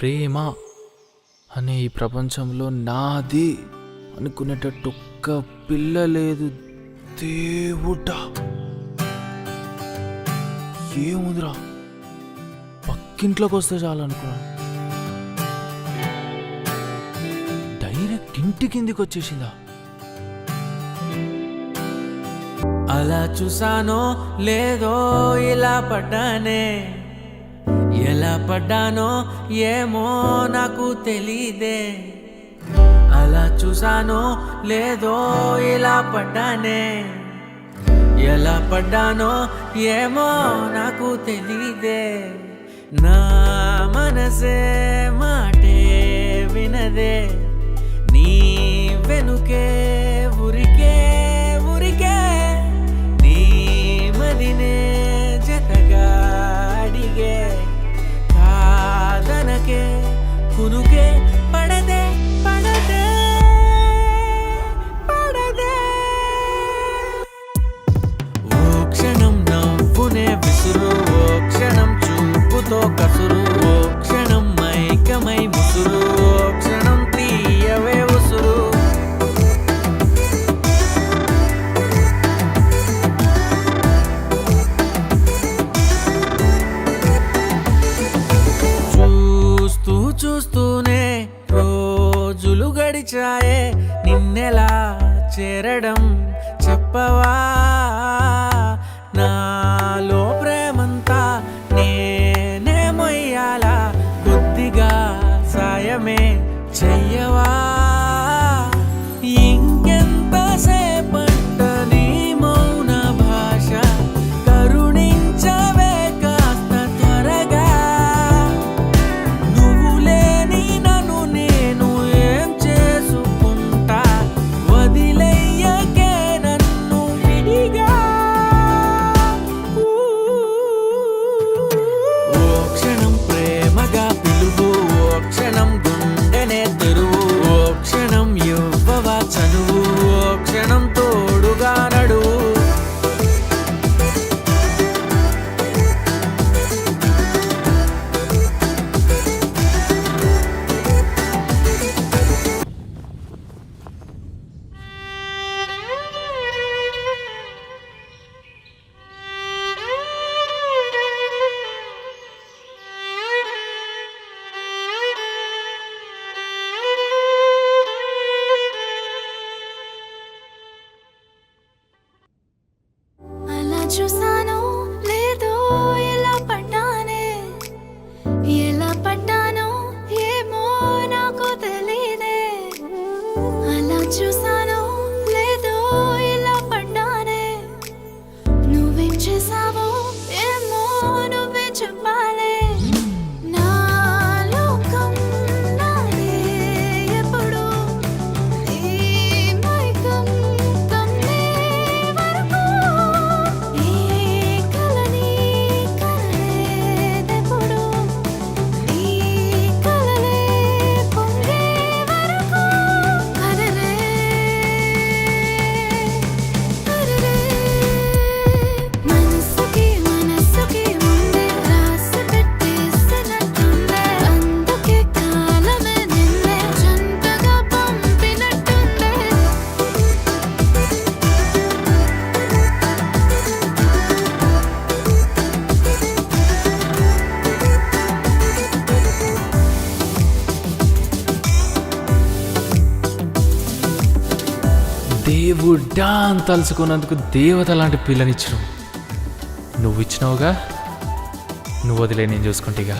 ప్రేమ అనే ఈ ప్రపంచంలో నాది అనుకునేటట్టు ఒక్క పిల్ల లేదు. దేవుడా, ఏముందిరా, పక్కింట్లోకి వస్తే చాలు అనుకున్నా. డైరెక్ట్ ఇంటి కిందికి వచ్చేసిందా? అలా చూసానో లేదో ఇలా పడ్డానే, ఎలా పడ్డానో ఏమో నాకు తెలీదే. అలా చూసానో లేదో ఇలా పడ్డానే, ఎలా పడ్డానో ఏమో నాకు తెలీదే. నా మనసే మాటే వినదే, నీ వెనుకే ఉరికే ఉరికే, నీ మదినే జతగా అడిగే, కాదనకే కునుకే పడదే పడదే పడదే. ఓ క్షణం నవ్వునే విసురు, ఓ క్షణం చూపుతో కసురు, ఓ క్షణం మైకమై ముసురు, ఓ క్షణం తీయవే ఉసురు. చూస్తూనే రోజులు గడిచాయే, నిన్నెలా చేరడం చెప్పవా? నాలో ప్రేమంతా నేనే మొయ్యాలా, కొద్దిగా సాయమే చెయ్యవా? ఇంకెంతసేపంట నీ మౌన భాష, కరుణించవే కాస్త త్వరగా. నువ్వు లేని నన్ను నేను ఏం చేసుకుంటా, వదిలేయకే నన్ను విడిగా. ఓ క్షణం ప్రేమగా పిలువు, ఓ క్షణం గుండెనే తెరువు, ఓ క్షణం ఇవ్వవా చనువు, ఓ క్షణం తోడుగా నడువు. అలా చూసానో లేదో ఎలా పడ్డానే, ఎలా పడ్డానో ఏమో నాకు తెలీదే. అలా చూసానో లేదో ఎలా పడ్డానే, నువ్వేం చేసావో ఏమో నువ్వే చెప్పాలే. నా లోకం నాదే ఎప్పుడు, నీ మైకం కమ్మే వరకు, ఏ కలని కనలేదెప్పుడు, నీ కలలే పొంగే వరకు. కదలే కదలే, మనసుకి మనసుకి ముందే రాసి పెట్టేసినట్టుందే, అందుకే కాలమే నిన్నే జంటగా పంపినట్టుందే. దేవుడా అని తలుచుకున్నందుకు దేవత లాంటి పిల్లనిచ్చినావు. నువ్వు ఇచ్చినావుగా, నువ్వు వదిలే నేను చూసుకుంటేగా.